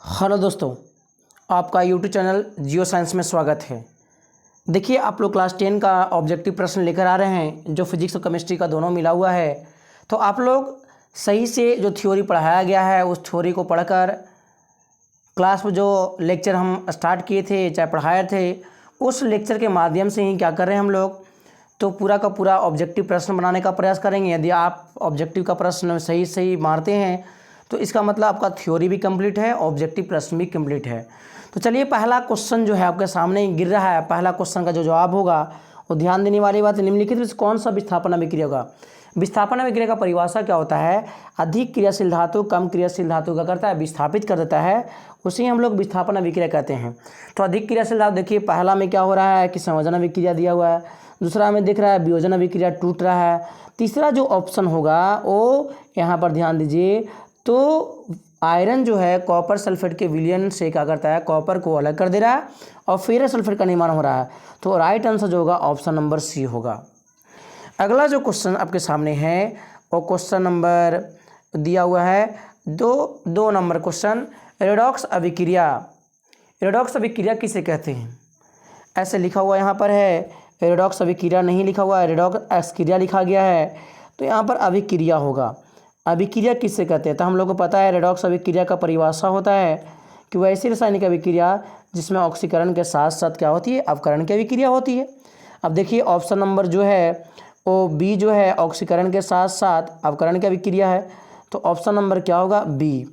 Hello दोस्तों, आपका YouTube channel geo science में स्वागत है। देखिए, आप लोग क्लास 10 का ऑब्जेक्टिव प्रश्न लेकर आ रहे हैं जो फिजिक्स और केमिस्ट्री का दोनों मिला हुआ है। तो आप लोग सही से जो थ्योरी पढ़ाया गया है उस थ्योरी को पढ़कर क्लास में जो लेक्चर हम स्टार्ट किए थे चाहे पढ़ाए थे उस लेक्चर के माध्यम से ही क्या कर रहे हैं हम लोग तो पूरा का पूरा ऑब्जेक्टिव प्रश्न बनाने का प्रयास करेंगे। यदि आप ऑब्जेक्टिव का प्रश्न सही सही मारते हैं तो इसका मतलब आपका थ्योरी भी कंप्लीट है, ऑब्जेक्टिव प्रश्न भी कंप्लीट है। तो चलिए, पहला क्वेश्चन जो है आपके सामने गिर रहा है। पहला क्वेश्चन का जो जवाब होगा वो ध्यान देने वाली बात है। निम्नलिखित में से कौन सा विस्थापन अभिक्रिया होगा? विस्थापन अभिक्रिया का परिभाषा क्या होता है? अधिक क्रियाशील धातु कम क्रियाशील धातु का करता है, विस्थापित कर देता है, उसे हम लोग विस्थापन अभिक्रिया कहते हैं। तो अधिक क्रियाशील धातु, देखिए पहला में क्या हो रहा है कि संयोजन अभिक्रिया दिया हुआ है, दूसरा में दिख रहा है वियोजन अभिक्रिया टूट रहा है, तीसरा जो ऑप्शन होगा वो यहाँ पर ध्यान दीजिए तो आयरन जो है कॉपर सल्फेट के विलयन से क्या करता है, कॉपर को अलग कर दे रहा है और फेरस सल्फेट का निर्माण हो रहा है। तो राइट आंसर जो होगा ऑप्शन नंबर सी होगा। अगला जो क्वेश्चन आपके सामने है वो क्वेश्चन नंबर दिया हुआ है दो नंबर क्वेश्चन, रेडॉक्स अभिक्रिया। रेडॉक्स अभिक्रिया किसे कहते हैं? ऐसे लिखा हुआ यहाँ पर है, रेडॉक्स अभिक्रिया नहीं लिखा हुआ है, रेडॉक्स एक्सक्रिया लिखा गया है। तो यहाँ पर अभिक्रिया होगा। अभिक्रिया किससे कहते हैं? तो हम लोग को पता है रेडॉक्स अभिक्रिया का परिभाषा होता है कि वह ऐसी रासायनिक अभिक्रिया जिसमें ऑक्सीकरण के साथ साथ क्या होती है, अवकरण की अभिक्रिया होती है। अब देखिए ऑप्शन नंबर जो है वो बी जो है ऑक्सीकरण के साथ साथ अवकरण की अभिक्रिया है। तो ऑप्शन नंबर क्या होगा? बी।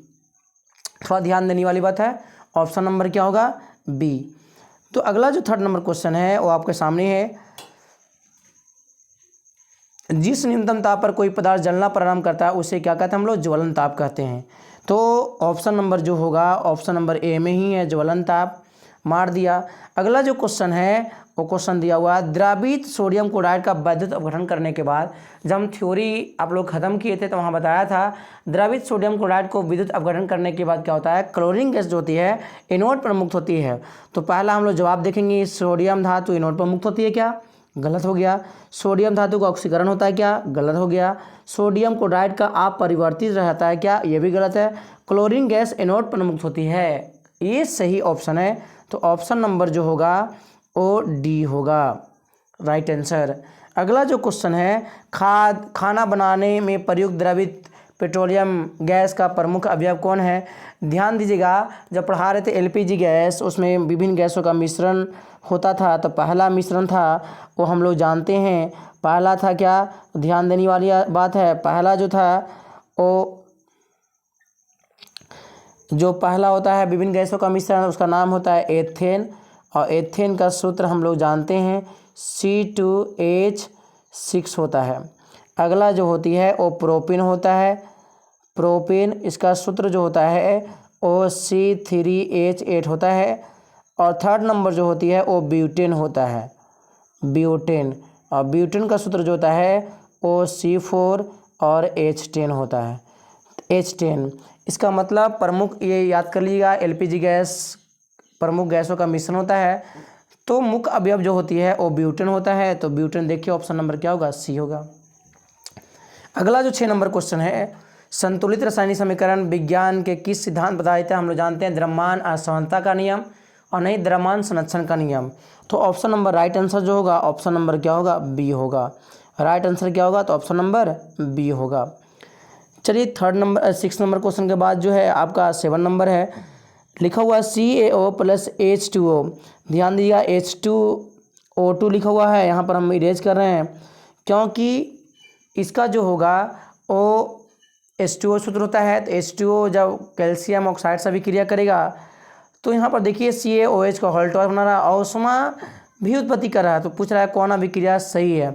थोड़ा ध्यान देने वाली बात है, ऑप्शन नंबर क्या होगा? बी। तो अगला जो थर्ड नंबर क्वेश्चन है वो आपके सामने है, जिस न्यूनतम ताप पर कोई पदार्थ जलना प्रारंभ करता है उसे क्या कहते हैं हम लोग? ज्वलन ताप कहते हैं। तो ऑप्शन नंबर जो होगा ऑप्शन नंबर ए में ही है, ज्वलन ताप। मार दिया। अगला जो क्वेश्चन है वो क्वेश्चन दिया हुआ है, द्रवित सोडियम क्लोराइड का वैद्युत अपघटन करने के बाद, जब हम थ्योरी आप लोग खत्म किए थे तो वहाँ बताया था द्रवित सोडियम क्लोराइड को विद्युत अपघटन करने के बाद क्या होता है, क्लोरीन गैस जो होती है एनोड पर मुक्त होती है। तो पहला हम लोग जवाब देखेंगे, सोडियम धातु एनोड पर मुक्त होती है क्या? गलत हो गया। सोडियम धातु का ऑक्सीकरण होता है क्या? गलत हो गया। सोडियम क्लोराइड का अपरिवर्तित रहता है क्या? ये भी गलत है। क्लोरीन गैस एनोड पर मुक्त होती है, ये सही ऑप्शन है। तो ऑप्शन नंबर जो होगा वो डी होगा, राइट आंसर। अगला जो क्वेश्चन है, खाना बनाने में प्रयुक्त द्रवित पेट्रोलियम गैस का प्रमुख अवयव कौन है? ध्यान दीजिएगा, जब पढ़ा रहे थे एलपीजी गैस उसमें विभिन्न गैसों का मिश्रण होता था। तो पहला मिश्रण था वो हम लोग जानते हैं, पहला था क्या? ध्यान देने वाली बात है, पहला जो था वो जो पहला होता है विभिन्न गैसों का मिश्रण उसका नाम होता है एथेन, और एथेन का सूत्र हम लोग जानते हैं C2H6 होता है। अगला जो होती है वो प्रोपेन होता है, प्रोपेन इसका सूत्र जो होता है वो C3H8 होता है। और थर्ड नंबर जो होती है वो ब्यूटेन होता है, ब्यूटेन, और ब्यूटेन का सूत्र जो होता है वो C4 और H10 होता है, H10। इसका मतलब प्रमुख, ये याद कर लीजिएगा, एलपीजी गैस प्रमुख गैसों का मिश्रण होता है तो मुख्य अवयव जो होती है वो ब्यूटेन होता है। तो ब्यूटेन देखिए ऑप्शन नंबर क्या होगा? सी होगा। अगला जो 6 नंबर क्वेश्चन है, संतुलित रासायनिक समीकरण विज्ञान के किस सिद्धांत बताते हैं? हम लोग जानते हैं द्रव्यमान असमानता का नियम और नहीं द्रव्यमान संरक्षण का नियम। तो ऑप्शन नंबर राइट आंसर जो होगा ऑप्शन नंबर क्या होगा? बी होगा। राइट आंसर क्या होगा? तो ऑप्शन नंबर बी होगा। चलिए 6 नंबर क्वेश्चन के बाद जो है आपका 7 नंबर है, लिखा हुआ CaO+H2O। ध्यान दीजिएगा H2O2 लिखा हुआ है, यहाँ पर हम इरेज कर रहे हैं क्योंकि इसका जो होगा वो H2O सूत्र होता है। तो H2O जब कैल्शियम ऑक्साइड से अभिक्रिया करेगा तो यहाँ पर देखिए CaOH का हॉल्टॉर बना रहा है और उष्मा भी उत्पत्ति कर रहा है। तो पूछ रहा है कौन अभिक्रिया सही है?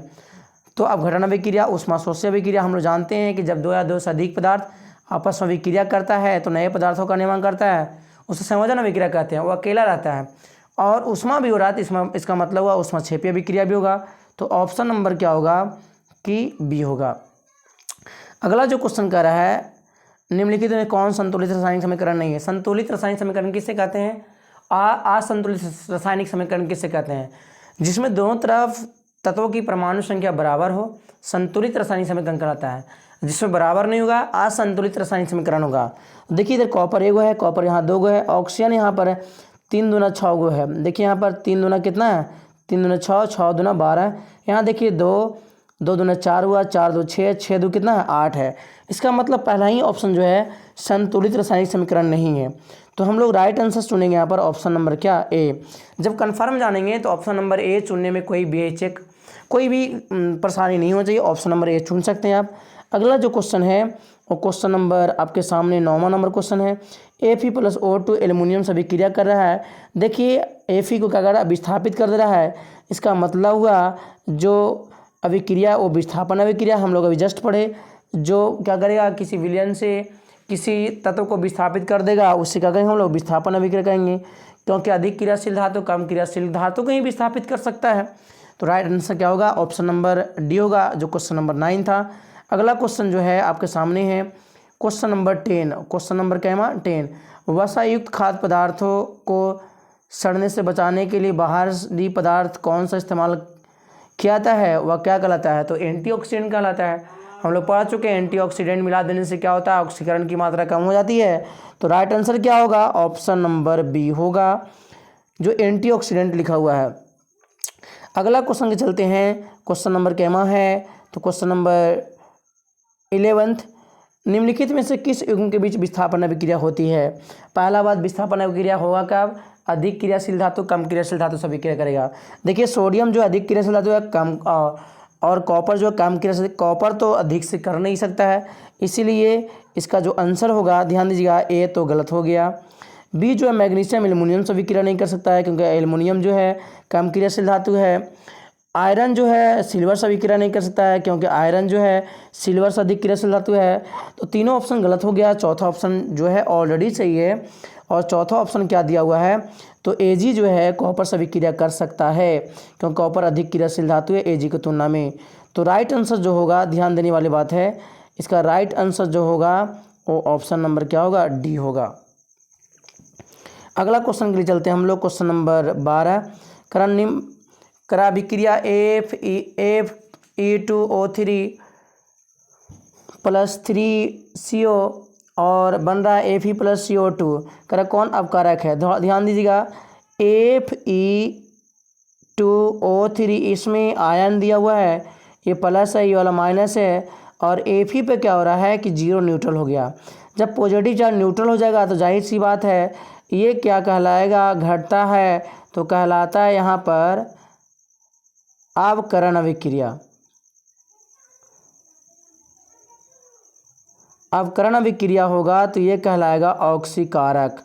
तो अपघटन अभिक्रिया, उष्माशोष्य अभिक्रिया। हम लोग जानते हैं कि जब दो या दो से अधिक पदार्थ आपस में अभिक्रिया करता है तो नए पदार्थों का निर्माण करता है, उसे संयोजन अभिक्रिया कहते हैं। वो अकेला रहता है और उष्मा भी हो रहा है, इसमें इसका मतलब हुआ उष्माक्षेपी अभिक्रिया भी होगा। तो ऑप्शन नंबर क्या होगा कि बी होगा। अगला जो क्वेश्चन कर रहा है, निम्नलिखित में कौन संतुलित रासायनिक समीकरण नहीं है? संतुलित रासायनिक समीकरण किससे कहते हैं? असंतुलित रासायनिक समीकरण किससे कहते हैं? जिसमें दोनों तरफ तत्वों की परमाणु संख्या बराबर हो, संतुलित रासायनिक समीकरण कहलाता है। जिसमें बराबर नहीं होगा असंतुलित रासायनिक समीकरण होगा। देखिए इधर कॉपर 1 है, कॉपर यहाँ 2 है, ऑक्सीजन यहाँ पर 3 दूना 6 है। देखिए यहाँ पर 3 दूना कितना है, 3 दूना 6, 6 दूना 12। यहाँ देखिए 2 दूना 4 हुआ, 4 2 6, 6 2 कितना है 8 है। इसका मतलब पहला ही ऑप्शन जो है संतुलित रासायनिक समीकरण नहीं है। तो हम लोग राइट आंसर चुनेंगे यहाँ पर ऑप्शन नंबर क्या, ए। जब कन्फर्म जानेंगे तो ऑप्शन नंबर ए चुनने में कोई बेचेक कोई भी परेशानी नहीं हो चाहिए, ऑप्शन नंबर ए चुन सकते हैं आप। अगला जो क्वेश्चन है वो क्वेश्चन नंबर आपके सामने 9वां नंबर क्वेश्चन है। Fe+O2 एल्युमिनियम से अभिक्रिया कर रहा है। देखिए Fe को क्या कर रहा है, विस्थापित कर दे रहा है। इसका मतलब हुआ जो अभिक्रिया वो विस्थापन अभिक्रिया हम लोग अभी जस्ट पढ़े। जो क्या करेगा, किसी विलयन से किसी तत्व को विस्थापित कर देगा, उससे क्या करेंगे हम लोग विस्थापन अभिक्रिया कहेंगे। क्योंकि अधिक क्रियाशील धातु कम क्रियाशील धातु को ही विस्थापित कर सकता है। तो राइट आंसर क्या होगा, ऑप्शन नंबर डी होगा, जो क्वेश्चन नंबर 9 था। अगला क्वेश्चन जो है आपके सामने है क्वेश्चन नंबर 10। क्वेश्चन नंबर क्या है 10। वसायुक्त खाद्य पदार्थों को सड़ने से बचाने के लिए बाहरी पदार्थ कौन सा इस्तेमाल किया जाता है, वह क्या कहलाता है, तो एंटीऑक्सीडेंट कहलाता है। हम लोग पढ़ चुके हैं एंटीऑक्सीडेंट मिला देने से क्या होता है, ऑक्सीकरण की मात्रा कम हो जाती है। तो राइट आंसर क्या होगा, ऑप्शन नंबर बी होगा, जो एंटीऑक्सीडेंट लिखा हुआ है। अगला क्वेश्चन के चलते हैं, क्वेश्चन नंबर कैमा है, तो क्वेश्चन नंबर 11। निम्नलिखित में से किस युग्म के बीच विस्थापन अभिक्रिया होती है। पहला बात, विस्थापन अभिक्रिया होगा कब, अधिक क्रियाशील धातु कम क्रियाशील धातु से अभिक्रिया करेगा। देखिए सोडियम जो अधिक क्रियाशील धातु है कम, और कॉपर जो कम क्रियाशील, कॉपर तो अधिक से कर नहीं सकता है, इसीलिए इसका जो आंसर होगा ध्यान दीजिएगा ए तो गलत हो गया। बी जो है मैग्नीशियम एल्युमिनियम से अभिक्रिया नहीं कर सकता है, क्योंकि एल्युमिनियम जो है कम क्रियाशील धातु है। आयरन जो है सिल्वर से अभिक्रिया नहीं कर सकता है, क्योंकि आयरन जो है सिल्वर से अधिक क्रियाशील धातु है। तो तीनों ऑप्शन गलत हो गया, चौथा ऑप्शन जो है ऑलरेडी सही है। और चौथा ऑप्शन क्या दिया हुआ है, तो एजी जो है कॉपर से अभिक्रिया कर सकता है, क्योंकि कॉपर अधिक क्रियाशील धातु है एजी की तुलना में। तो राइट आंसर जो होगा, ध्यान देने वाली बात है, इसका राइट आंसर जो होगा वो ऑप्शन नंबर क्या होगा, डी होगा। अगला क्वेश्चन के लिए चलते हैं हम लोग, क्वेश्चन नंबर 12। करा अभिक्रिया Fe2O3 + 3CO और बन रहा है Fe+CO2। करा कौन अपकारक है, ध्यान दीजिएगा। Fe2O3 इसमें आयन दिया हुआ है, ये प्लस है, ये वाला माइनस है, और Fe पे क्या हो रहा है कि 0 न्यूट्रल हो गया। जब पॉजिटिव चार्ज न्यूट्रल हो जाएगा तो जाहिर सी बात है ये क्या कहलाएगा, घटता है, तो कहलाता है यहाँ पर अवकरण अभिक्रिया। अवकरण अभिक्रिया होगा तो ये कहलाएगा ऑक्सीकारक।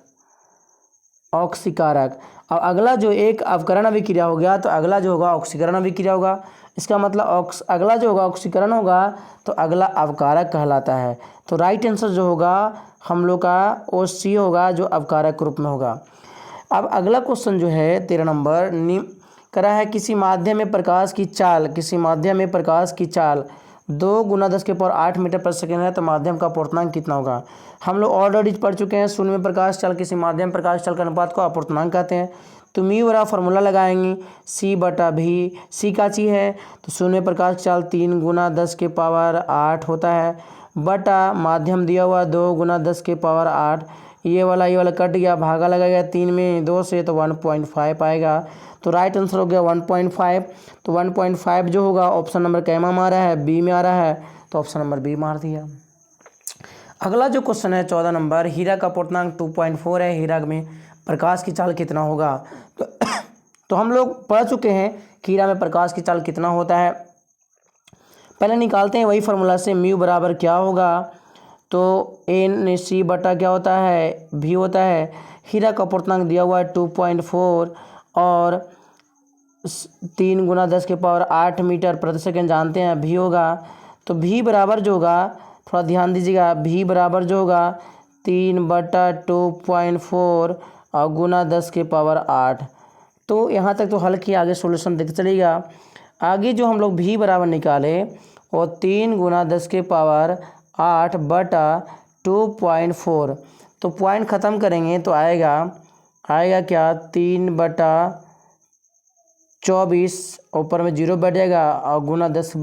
ऑक्सीकारक। अब अगला जो एक अवकरण अभिक्रिया हो गया तो अगला जो होगा ऑक्सीकरण अभिक्रिया होगा। इसका मतलब अगला जो होगा ऑक्सीकरण होगा तो अगला अवकारक कहलाता है। तो राइट आंसर जो होगा हम लोग का वो सी होगा, जो अवकारक रूप में होगा। अब अगला क्वेश्चन जो है 13 नंबर करा है, किसी माध्यम में प्रकाश की चाल 2 × 10⁸ मीटर/सेकंड है, तो माध्यम का अपूर्णांक कितना होगा। हम लोग ऑलरेडी पढ़ चुके हैं, शून्य में प्रकाश चाल किसी माध्यम प्रकाश चाल का अनुपात को अपूर्णांक कहते हैं। तो म्यू वाला फार्मूला लगाएंगे, C/V। सी का चीज़ है, तो शून्य में प्रकाश चाल 3 × 10⁸ होता है, बटा माध्यम दिया हुआ 2 × 10⁸। ये वाला कट गया, भागा लगा गया 3 में 2 से, तो 1.5 आएगा। तो राइट आंसर हो गया 1.5। तो 1.5 जो होगा ऑप्शन नंबर कैमा में आ रहा है, बी में आ रहा है, तो ऑप्शन नंबर बी मार दिया। अगला जो क्वेश्चन है 14 नंबर, हीरा का अपूर्णांक 2.4 है, हीरा में प्रकाश की चाल कितना होगा। तो हम लोग पढ़ चुके हैं कि हीरा में प्रकाश की चाल कितना होता है। पहले निकालते हैं वही फार्मूला से, म्यू बराबर क्या होगा, तो NC बटा क्या होता है, भी होता है। हीरा का अपूर्णांक दिया हुआ है 2.4 और 3 × 10⁸ मीटर/सेकंड जानते हैं, भी होगा। तो भी बराबर जो होगा, थोड़ा ध्यान दीजिएगा, भी बराबर जो होगा 3/2.4 और गुना 10⁸। तो यहाँ तक तो हल किया, आगे सॉल्यूशन देखते चलिएगा। आगे जो हम लोग भी बराबर निकाले वो 3 × 10⁸ बटा 2.4। तो पॉइंट ख़त्म करेंगे तो आएगा क्या, 3/4 24 ऊपर में 0 बैठ जाएगा और गुना 10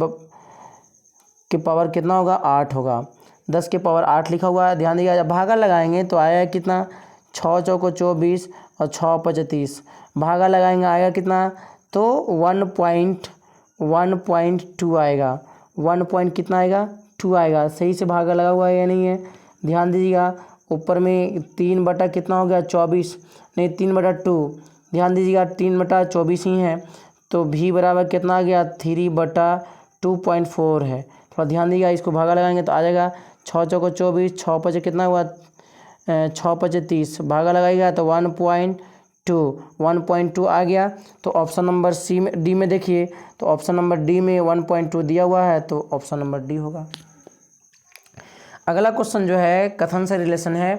के पावर कितना होगा 8 होगा। 10 के पावर 8 लिखा हुआ है। ध्यान दीजिएगा, जब भागा लगाएंगे तो आएगा कितना 6 चौको 24 और 6 पचे 30। भागा लगाएंगे आएगा कितना तो 1.2 आएगा। 1 पॉइंट कितना आएगा 2 आएगा। सही से भागा लगा हुआ है या नहीं है। ध्यान दीजिएगा, ऊपर में 3 बटा कितना हो गया 24, नहीं 3/2। ध्यान दीजिएगा 3/24 ही है, तो भी बराबर कितना आ गया 3/2.4 है। थोड़ा ध्यान दीजिएगा, इसको भागा लगाएंगे तो आ जाएगा 6 चौको 24, 6 पचे कितना हुआ 6 पचे 30। भागा लगाएगा तो 1.2 आ गया। तो ऑप्शन नंबर सी में डी में देखिए, तो ऑप्शन नंबर डी में 1.2 दिया हुआ है, तो ऑप्शन नंबर डी होगा। अगला क्वेश्चन जो है कथन से रिलेशन है।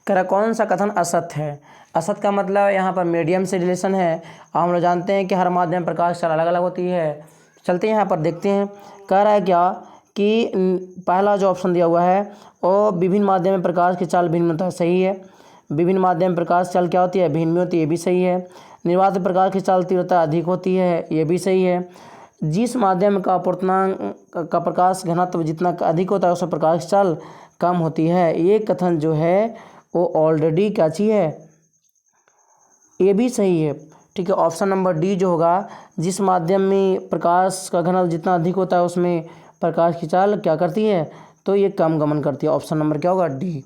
कह रहा कौन सा कथन असत्य है। असत्य का मतलब यहाँ पर मीडियम से रिलेशन है। और हम लोग जानते हैं कि हर माध्यम प्रकाश चाल अलग अलग होती है। चलते हैं यहाँ पर देखते हैं। कह रहा है क्या कि पहला जो ऑप्शन दिया हुआ है वो विभिन्न माध्यम में प्रकाश की चाल भिन्न होता है, सही है। विभिन्न माध्यम में प्रकाश चाल क्या होती है भिन्न भी होती है, ये भी सही है। निर्वात प्रकाश की चाल तीव्रता अधिक होती है, ये भी सही है। जिस माध्यम का अपूर्णांक का प्रकाश घनत्व जितना अधिक होता है उसमें प्रकाश की चाल कम होती है, ये कथन जो है वो ऑलरेडी क्या चीज़ है, ये भी सही है। ठीक है, ऑप्शन नंबर डी जो होगा, जिस माध्यम में प्रकाश का घनत्व जितना अधिक होता है उसमें प्रकाश की चाल क्या करती है, तो ये कम गमन करती है। ऑप्शन नंबर क्या होगा डी।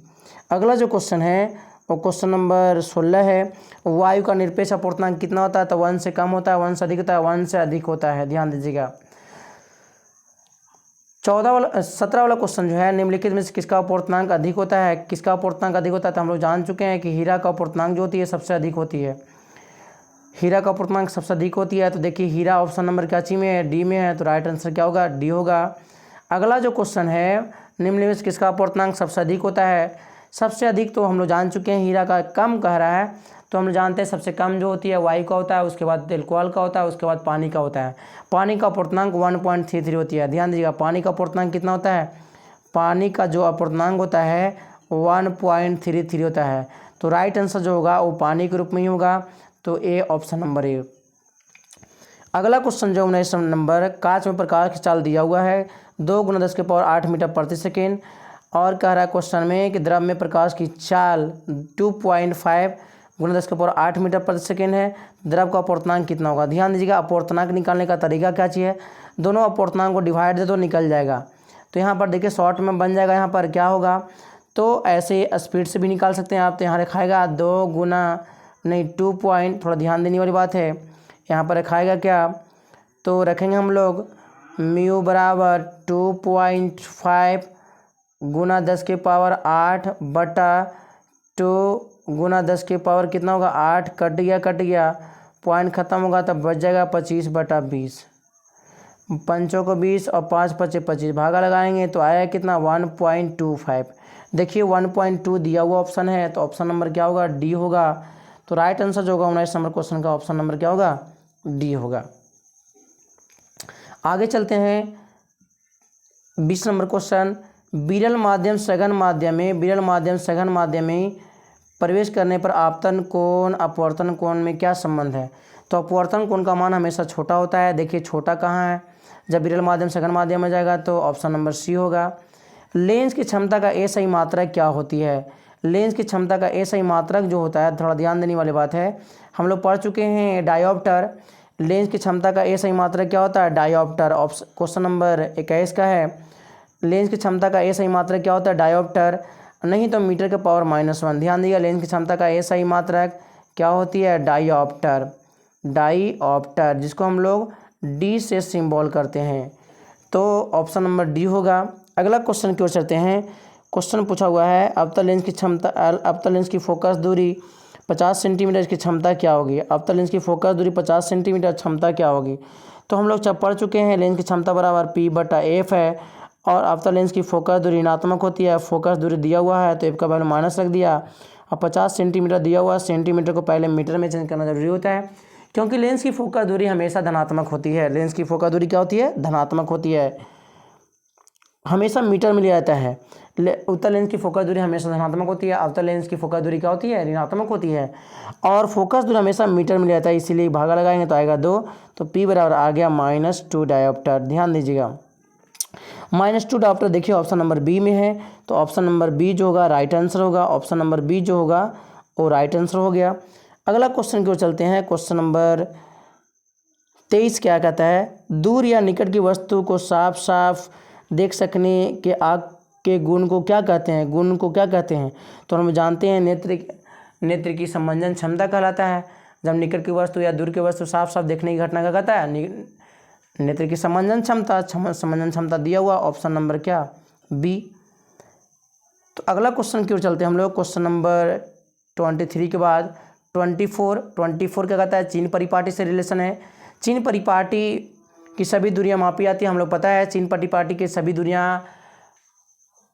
अगला जो क्वेश्चन है वो क्वेश्चन नंबर 16 है। वायु का निरपेक्ष अपूर्णांक कितना होता है, तो 1 से कम होता है, 1 से अधिक होता है, 1 से अधिक होता है। ध्यान दीजिएगा। 17 वाला क्वेश्चन जो है, निम्नलिखित में से किसका अपूर्णांक अधिक होता है। किसका अपूर्णांक अधिक होता है, तो हम लोग जान चुके हैं कि हीरा का अपूर्णांक जो होती है सबसे अधिक होती है। हीरा का अपूर्णांक सबसे अधिक होती है। तो देखिए हीरा ऑप्शन नंबर क्या ची में है, डी में है, तो राइट आंसर क्या होगा डी होगा। अगला जो क्वेश्चन है, निम्नलिखित में से किसका अपूर्णांक सबसे अधिक होता है। सबसे अधिक तो हम लोग जान चुके हैं हीरा का, कम कह रहा है तो हम लोग जानते हैं सबसे कम जो होती है वायु का होता है, उसके बाद अल्कोहल का होता है, उसके बाद पानी का होता है। पानी का अपूर्णांक 1.33 होती है। ध्यान दीजिएगा, पानी का अपूर्णांक कितना होता है, पानी का जो अपूर्णांक होता है 1.33 होता है। तो राइट आंसर जो होगा वो पानी के रूप में ही होगा, तो ए ऑप्शन नंबर ए। अगला क्वेश्चन जो 19 नंबर, कांच में प्रकाश की चाल दिया हुआ है 2 × 10 की पावर 8 मीटर प्रति सेकेंड, और कह रहा है क्वेश्चन में कि द्रव में प्रकाश की चाल 2.5 × 10 की पावर 8 मीटर प्रति सेकेंड है। द्रव का अपूर्णांक कितना होगा। ध्यान दीजिएगा, अपूर्णांक निकालने का तरीका क्या चाहिए, दोनों अपूर्णांक को डिवाइड दे दो निकल जाएगा। तो यहाँ पर देखिए शॉर्ट में बन जाएगा, यहाँ पर क्या होगा, तो ऐसे स्पीड से भी निकाल सकते हैं आप। तो यहाँ रखाएगा 2 पॉइंट, थोड़ा ध्यान देने वाली बात है। यहाँ पर रखाएगा क्या, तो रखेंगे हम लोग म्यू बराबर 2.5 गुना 10 के पावर 8 बटा 2 गुना 10 के पावर कितना होगा 8, कट गया, पॉइंट खत्म होगा तब बच जाएगा 25/20। पंचों को 20 और 5 पचे 25, भागा लगाएंगे तो आया कितना 1.25। देखिए 1.2 दिया हुआ ऑप्शन है, तो ऑप्शन नंबर क्या होगा डी होगा। तो राइट आंसर जो होगा 19 नंबर क्वेश्चन का ऑप्शन नंबर क्या होगा डी होगा। आगे चलते हैं 20 नंबर क्वेश्चन, विरल माध्यम सघन माध्यम में प्रवेश करने पर आपतन कोण अपवर्तन कोण में क्या संबंध है। तो अपवर्तन कोण का मान हमेशा छोटा होता है। देखिए छोटा कहाँ है, जब विरल माध्यम सघन माध्यम में जाएगा, तो ऑप्शन नंबर सी होगा। लेंस की क्षमता का एसआई मात्रक क्या होती है। लेंस की क्षमता का एसआई मात्रक जो होता है, थोड़ा ध्यान देने वाली बात है, हम लोग पढ़ चुके हैं डायोप्टर। लेंस की क्षमता का एसआई मात्रक क्या होता है डायोप्टर। क्वेश्चन नंबर 21 का है, लेंस की क्षमता का एसआई मात्रक क्या होता है डायोप्टर, नहीं तो मीटर के पावर -1। ध्यान दिया, लेंस की क्षमता का एसआई मात्रक क्या होती है डायोप्टर, जिसको हम लोग डी से सिंबल करते हैं, तो ऑप्शन नंबर डी होगा। अगला क्वेश्चन की ओर चलते हैं। क्वेश्चन पूछा हुआ है, अवतल लेंस की फोकस दूरी 50 सेंटीमीटर, इसकी क्षमता क्या होगी। अवतल लेंस की फोकस दूरी 50 सेंटीमीटर, क्षमता क्या होगी। तो हम लोग जब पढ़ चुके हैं लेंस की क्षमता बराबर P/F है, और अवतल लेंस की फोकस दूरी ऋणात्मक होती है। फोकस दूरी दिया हुआ है तो F का वैल्यू माइनस रख दिया, और 50 सेंटीमीटर दिया हुआ है, सेंटीमीटर को पहले मीटर में चेंज करना जरूरी होता है, क्योंकि लेंस की फोकस दूरी हमेशा धनात्मक होती है। लेंस की फोकस दूरी क्या होती है धनात्मक होती है। हमेशा मीटर में लिया जाता है। उत्तल लेंस की फोकस दूरी हमेशा धनात्मक होती है, अवतल लेंस की फोकस दूरी क्या होती है, ऋणात्मक होती है। और फोकस दूरी हमेशा मीटर में लिया जाता है, इसीलिए भागा लगाएंगे तो आएगा 2, तो P बराबर आ गया -2 डायोप्टर। ध्यान दीजिएगा -2 डायोप्टर देखिए ऑप्शन नंबर बी में है, तो ऑप्शन नंबर बी जो होगा राइट आंसर होगा। ऑप्शन नंबर बी जो होगा वो राइट आंसर हो गया। अगला क्वेश्चन की ओर चलते हैं। क्वेश्चन नंबर 23 क्या कहता है, दूर या निकट की वस्तु को साफ साफ देख सकने के आँख के गुण को क्या कहते हैं, गुण को क्या कहते हैं। तो हम जानते हैं नेत्र की संवेदन क्षमता कहलाता है। जब निकट की वस्तु या दूर की वस्तु साफ साफ देखने की घटना का कहता है नेत्र की संवेदन क्षमता दिया हुआ ऑप्शन नंबर क्या, बी। तो अगला क्वेश्चन की ओर चलते हैं हम लोग। क्वेश्चन नंबर 23 के बाद 24 क्या कहता है, चीन परिपाटी से रिलेशन है। चीन परिपाटी की सभी दूरियां मापी जाती है, हम लोग पता है चीन परिपाटी की सभी दूरियां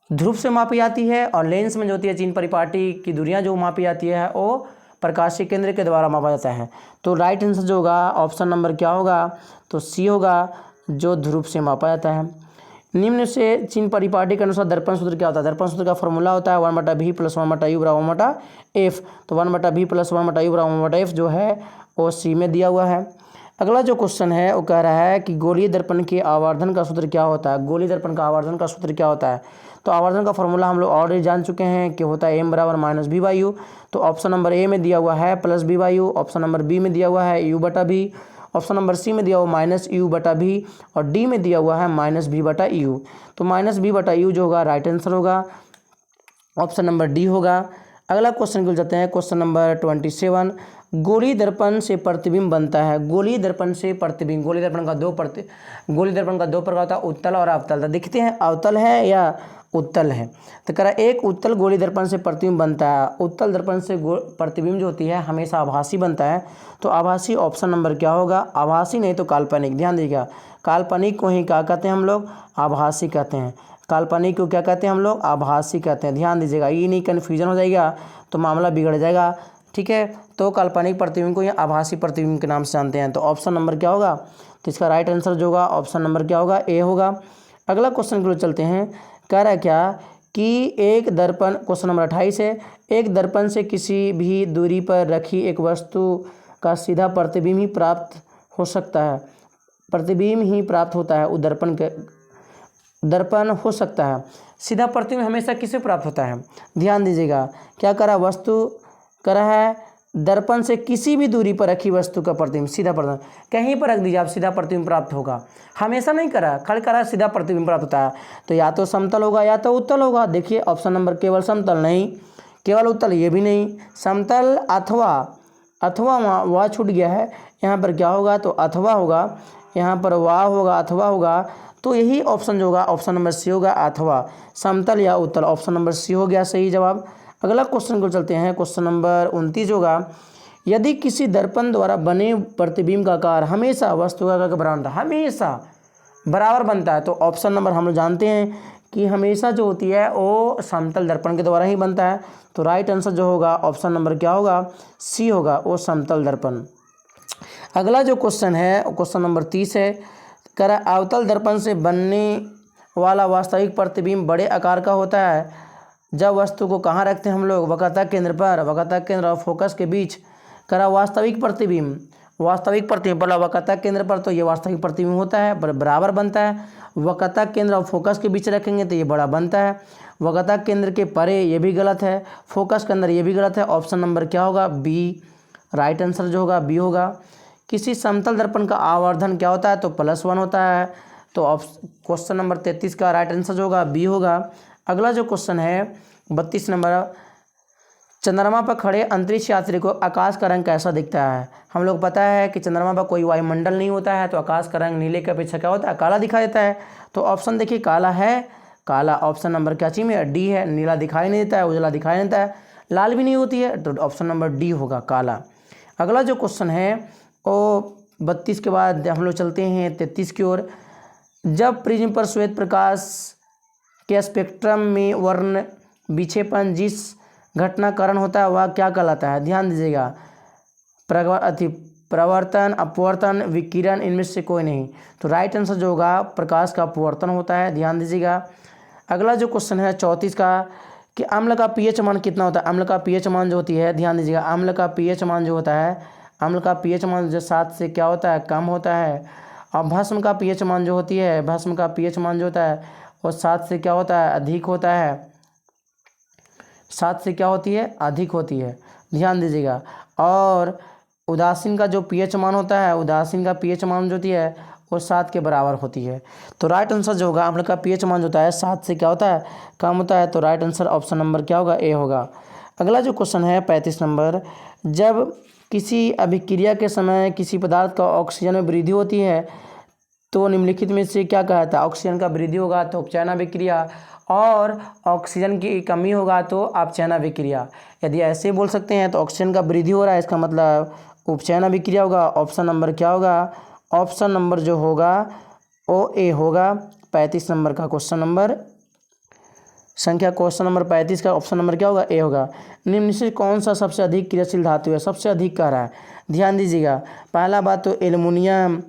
ध्रुव से मापी जाती है, और लेंस में जो होती है चीन परिपाटी की दूरियां जो मापी जाती है वो प्रकाशीय केंद्र के द्वारा मापा जाता है। तो राइट आंसर जो होगा ऑप्शन नंबर क्या होगा, तो सी होगा, जो ध्रुव से मापा जाता है। निम्न से चीन परिपाटी के अनुसार दर्पण सूत्र क्या होता है। दर्पण सूत्र का फॉर्मूला होता है 1/v + 1/u = 1/f। तो 1/v + 1/u = 1/f जो है वो सी में दिया हुआ है। अगला जो क्वेश्चन है वो कह रहा है कि गोलीय दर्पण के आवर्धन का सूत्र क्या होता है। गोलीय दर्पण का आवर्धन का सूत्र क्या होता है, तो आवर्धन का फॉर्मूला हम लोग ऑलरेडी जान चुके हैं कि होता है m = -b/u। तो ऑप्शन नंबर ए में दिया हुआ है +b/u, ऑप्शन नंबर बी में दिया हुआ है u/v, ऑप्शन नंबर सी में दिया हुआ -u/v, और डी में दिया हुआ है -b/u। तो -b/u जो होगा राइट आंसर होगा, ऑप्शन नंबर डी होगा। अगला क्वेश्चन को जाते हैं। क्वेश्चन नंबर 27, गोलीय दर्पण से प्रतिबिंब बनता है। गोलीय दर्पण से प्रतिबिंब, गोलीय दर्पण का दो प्रकार होता है, उत्तल और अवतल। तो दिखते हैं अवतल है या उत्तल है। तो कह रहा है एक उत्तल गोलीय दर्पण से प्रतिबिंब बनता है। उत्तल दर्पण से प्रतिबिंब जो होती है हमेशा आभासी बनता है। तो आभासी ऑप्शन नंबर क्या होगा, आभासी नहीं तो काल्पनिक। ध्यान दीजिएगा, काल्पनिक को ही क्या कहते हैं हम लोग, आभासी कहते हैं। काल्पनिक को क्या कहते हैं हम लोग, आभासी कहते हैं। ध्यान दीजिएगा, ये नहीं कन्फ्यूजन हो जाएगा तो मामला बिगड़ जाएगा, ठीक है। तो काल्पनिक प्रतिबिंब को या आभासी प्रतिबिंब के नाम से जानते हैं। तो ऑप्शन नंबर क्या होगा, तो इसका राइट आंसर जो होगा ऑप्शन नंबर क्या होगा, ए होगा। अगला क्वेश्चन के लिए चलते हैं। कह रहा है क्या कि एक दर्पण, क्वेश्चन नंबर 28 है, एक दर्पण से किसी भी दूरी पर रखी एक वस्तु का सीधा प्रतिबिंब ही प्राप्त हो सकता है, प्रतिबिंब ही प्राप्त होता है। वो दर्पण हो सकता है। सीधा प्रतिबिंब हमेशा किसे प्राप्त होता है, ध्यान दीजिएगा। क्या करा, वस्तु करा है दर्पण से किसी भी दूरी पर रखी वस्तु का प्रतिबिंब, सीधा प्रतिबिंब कहीं पर रख दीजिए आप, सीधा प्रतिबिंब प्राप्त होगा। हमेशा नहीं करा, खड़ करा सीधा प्रतिबिंब प्राप्त होता है। तो या तो समतल होगा या तो उत्तल होगा। देखिए ऑप्शन नंबर केवल समतल नहीं, केवल उत्तल ये भी नहीं, समतल अथवा वह छूट गया है, यहाँ पर क्या होगा, तो अथवा होगा, यहाँ पर वाह होगा, अथवा होगा। तो यही ऑप्शन जो होगा ऑप्शन नंबर सी होगा, अथवा, समतल या उत्तल। ऑप्शन नंबर सी हो गया सही जवाब। अगला क्वेश्चन को चलते हैं। क्वेश्चन नंबर 29 होगा, यदि किसी दर्पण द्वारा बने प्रतिबिंब का आकार हमेशा वस्तु का आकार के बराबर बनता है, हमेशा बराबर बनता है, तो ऑप्शन नंबर हम लोग जानते हैं कि हमेशा जो होती है वो समतल दर्पण के द्वारा ही बनता है। तो राइट आंसर जो होगा ऑप्शन नंबर क्या होगा, सी होगा, वो समतल दर्पण। अगला जो क्वेश्चन है क्वेश्चन नंबर 30 है। कह रहा है अवतल दर्पण से बनने वाला वास्तविक प्रतिबिंब बड़े आकार का होता है जब वस्तु को कहाँ रखते हैं हम लोग, वक्रता केंद्र पर, वक्रता केंद्र और फोकस के बीच। कह रहा वास्तविक प्रतिबिंब बोला वक्रता केंद्र पर, तो ये वास्तविक प्रतिबिंब होता है, बराबर बनता है। वक्रता केंद्र और फोकस के बीच रखेंगे तो ये बड़ा बनता है। वक्रता केंद्र के परे ये भी गलत है, फोकस के अंदर ये भी गलत है। ऑप्शन नंबर क्या होगा, बी, राइट आंसर जो होगा बी होगा। किसी समतल दर्पण का आवर्धन क्या होता है, तो +1 होता है। तो क्वेश्चन नंबर 33 का राइट आंसर जो होगा बी होगा। अगला जो क्वेश्चन है 32 नंबर, चंद्रमा पर खड़े अंतरिक्ष यात्री को आकाश का रंग कैसा दिखता है। हम लोग पता है कि चंद्रमा पर कोई वायुमंडल नहीं होता है, तो आकाश का रंग नीले के अपेक्षा क्या होता है, काला दिखाई देता है। तो ऑप्शन देखिए काला है, काला ऑप्शन नंबर क्या चाहिए में, डी है। नीला दिखाई नहीं देता है, उजला दिखाई नहीं देता है, लाल भी नहीं होती है, तो ऑप्शन नंबर डी होगा, काला। अगला जो क्वेश्चन है वो 32 के बाद हम लोग चलते हैं 33 की ओर। जब प्रिज्म पर श्वेत प्रकाश के स्पेक्ट्रम में वर्ण विक्षेपण जिस घटना कारण होता है वह क्या कहलाता है। ध्यान दीजिएगा, प्रवर्तन, अपवर्तन, विकिरण, इनमें से कोई नहीं। तो राइट आंसर जो होगा प्रकाश का अपवर्तन होता है, ध्यान दीजिएगा। अगला जो क्वेश्चन है 34 का कि अम्ल का पीएच मान कितना होता है। अम्ल का पीएच मान जो होती है, ध्यान दीजिएगा, अम्ल का पीएच मान जो होता है, अम्ल का पीएच मान जो 7 से क्या होता है, कम होता है। और भस्म का पीएच मान जो होती है, भस्म का पीएच मान जो होता है वो 7 से क्या होता है, अधिक होता है। 7 से क्या होती है, अधिक होती है, ध्यान दीजिएगा। और उदासीन का जो पीएच मान होता है, उदासीन का पीएच मान जो होती है वो 7 के बराबर होती है। तो राइट आंसर जो होगा अम्ल का पीएच मान जो होता है 7 से क्या होता है, कम होता है। तो राइट आंसर ऑप्शन नंबर क्या होगा, ए होगा। अगला जो क्वेश्चन है 35 नंबर, जब किसी अभिक्रिया के समय किसी पदार्थ का ऑक्सीजन में वृद्धि होती है तो निम्नलिखित में से क्या कहता है। ऑक्सीजन का वृद्धि होगा तो उपचयन अभिक्रिया, और ऑक्सीजन की कमी होगा तो अपचयन अभिक्रिया। यदि ऐसे बोल सकते हैं तो ऑक्सीजन का वृद्धि हो रहा है, इसका मतलब उपचयन अभिक्रिया होगा। ऑप्शन नंबर क्या होगा, ऑप्शन नंबर जो होगा ओ ए होगा। 35 नंबर का क्वेश्चन नंबर संख्या क्वेश्चन नंबर 35 का ऑप्शन नंबर क्या होगा, ए होगा। निम्न से कौन सा सबसे अधिक क्रियाशील धातु है, सबसे अधिक कह रहा है, ध्यान दीजिएगा। पहला बात तो एल्युमिनियम,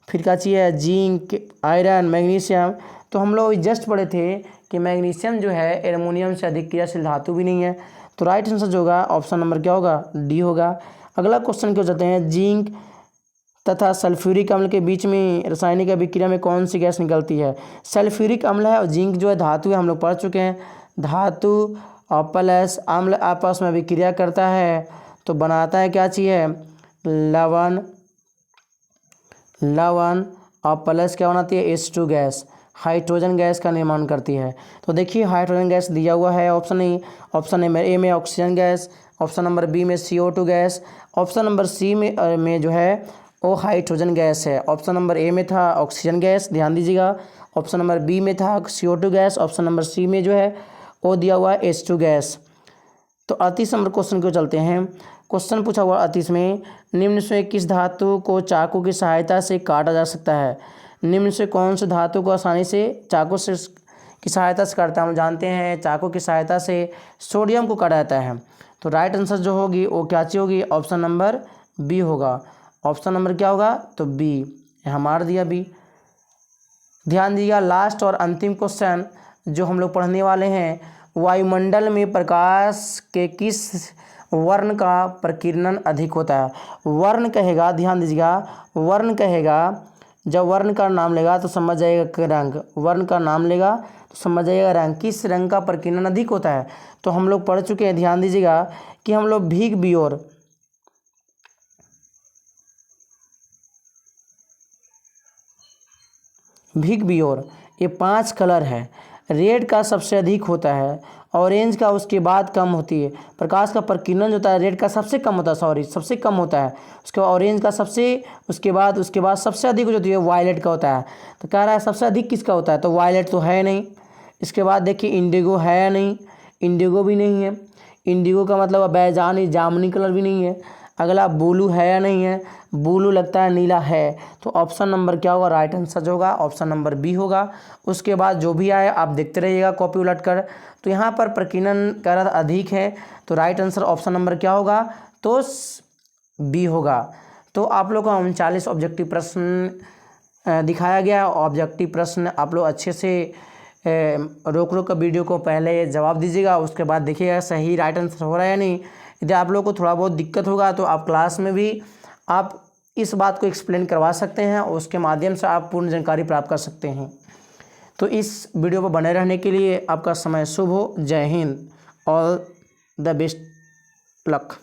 फिर क्या चाहिए है, जिंक, आयरन, मैग्नीशियम। तो हम लोग जस्ट पढ़े थे कि मैग्नीशियम जो है एल्युमिनियम से अधिक क्रियाशील धातु भी नहीं है। तो राइट आंसर जो होगा ऑप्शन नंबर क्या होगा, डी होगा। अगला क्वेश्चन क्यों जाते हैं, जिंक तथा सल्फ्यूरिक अम्ल के बीच में रासायनिक अभिक्रिया में कौन सी गैस निकलती है। सल्फ्यूरिक अम्ल है और जिंक जो है धातु है, हम लोग पढ़ चुके हैं। धातु और प्लस अम्ल आपस में अभिक्रिया करता है तो बनाता है क्या चाहिए, लवण, लवण और प्लस क्या बनाती है, H2 गैस, हाइड्रोजन गैस का निर्माण करती है। तो देखिए हाइड्रोजन गैस दिया हुआ है ऑप्शन ऑप्शन ए में oxygen gas, option number B में CO2 gas, option number C में जो है वो हाइड्रोजन गैस है। ऑप्शन नंबर ए में था ऑक्सीजन गैस, ध्यान दीजिएगा। ऑप्शन नंबर बी में था CO2 gas, option number C में जो है वो दिया हुआ है H2 गैस। तो 38 नंबर क्वेश्चन क्यों चलते हैं। क्वेश्चन पूछा हुआ 38 में, निम्न से किस धातु को चाकू की सहायता से काटा जा सकता है। निम्न से कौन से धातु को आसानी से चाकू से की सहायता से काटता है। हम जानते हैं चाकू की सहायता से सोडियम को काटा जाता है। तो राइट आंसर जो होगी वो क्या चीज़ होगी, ऑप्शन नंबर बी होगा। ऑप्शन नंबर क्या होगा, तो बी, यहाँ मार दिया बी। ध्यान दीजिएगा लास्ट और अंतिम क्वेश्चन जो हम लोग पढ़ने वाले हैं, वायुमंडल में प्रकाश के किस वर्ण का प्रकीर्णन अधिक होता है। वर्ण कहेगा, ध्यान दीजिएगा, वर्ण कहेगा, जब वर्ण का नाम लेगा तो समझ जाइएगा रंग, वर्ण का नाम लेगा तो समझ जाइएगा रंग, किस रंग का प्रकीर्णन अधिक होता है। तो हम लोग पढ़ चुके हैं, ध्यान दीजिएगा कि हम लोग भीग बियोर, भीग बियोर ये 5 कलर है। रेड का सबसे अधिक होता है, ऑरेंज का उसके बाद कम होती है। प्रकाश का प्रकीर्णन जो होता है रेड का सबसे कम होता है, सॉरी सबसे कम होता है, उसके बाद ऑरेंज का सबसे, उसके बाद सबसे अधिक जो होती है वायलेट का होता है। तो कह रहा है सबसे अधिक किसका होता है, तो वायलेट तो है नहीं। इसके बाद देखिए इंडिगो है नहीं, इंडिगो भी नहीं है, इंडिगो का मतलब बैजानी जामुनी कलर भी नहीं है। अगला ब्लू है या नहीं है, ब्लू लगता है नीला है। तो ऑप्शन नंबर क्या होगा, राइट आंसर जो होगा ऑप्शन नंबर बी होगा। उसके बाद जो भी आए आप देखते रहिएगा कॉपी उलट कर। तो यहाँ पर प्रकीर्णन कह रहा था अधिक है, तो राइट आंसर ऑप्शन नंबर क्या होगा, तो बी होगा। तो आप लोग को 39 ऑब्जेक्टिव प्रश्न दिखाया गया। ऑब्जेक्टिव प्रश्न आप लोग अच्छे से रोक कर वीडियो को पहले जवाब दीजिएगा, उसके बाद देखिएगा सही राइट आंसर हो रहा है या नहीं। यदि आप लोग को थोड़ा बहुत दिक्कत होगा तो आप क्लास में भी आप इस बात को एक्सप्लेन करवा सकते हैं, और उसके माध्यम से आप पूर्ण जानकारी प्राप्त कर सकते हैं। तो इस वीडियो पर बने रहने के लिए आपका समय शुभ हो। जय Hind, all the best luck.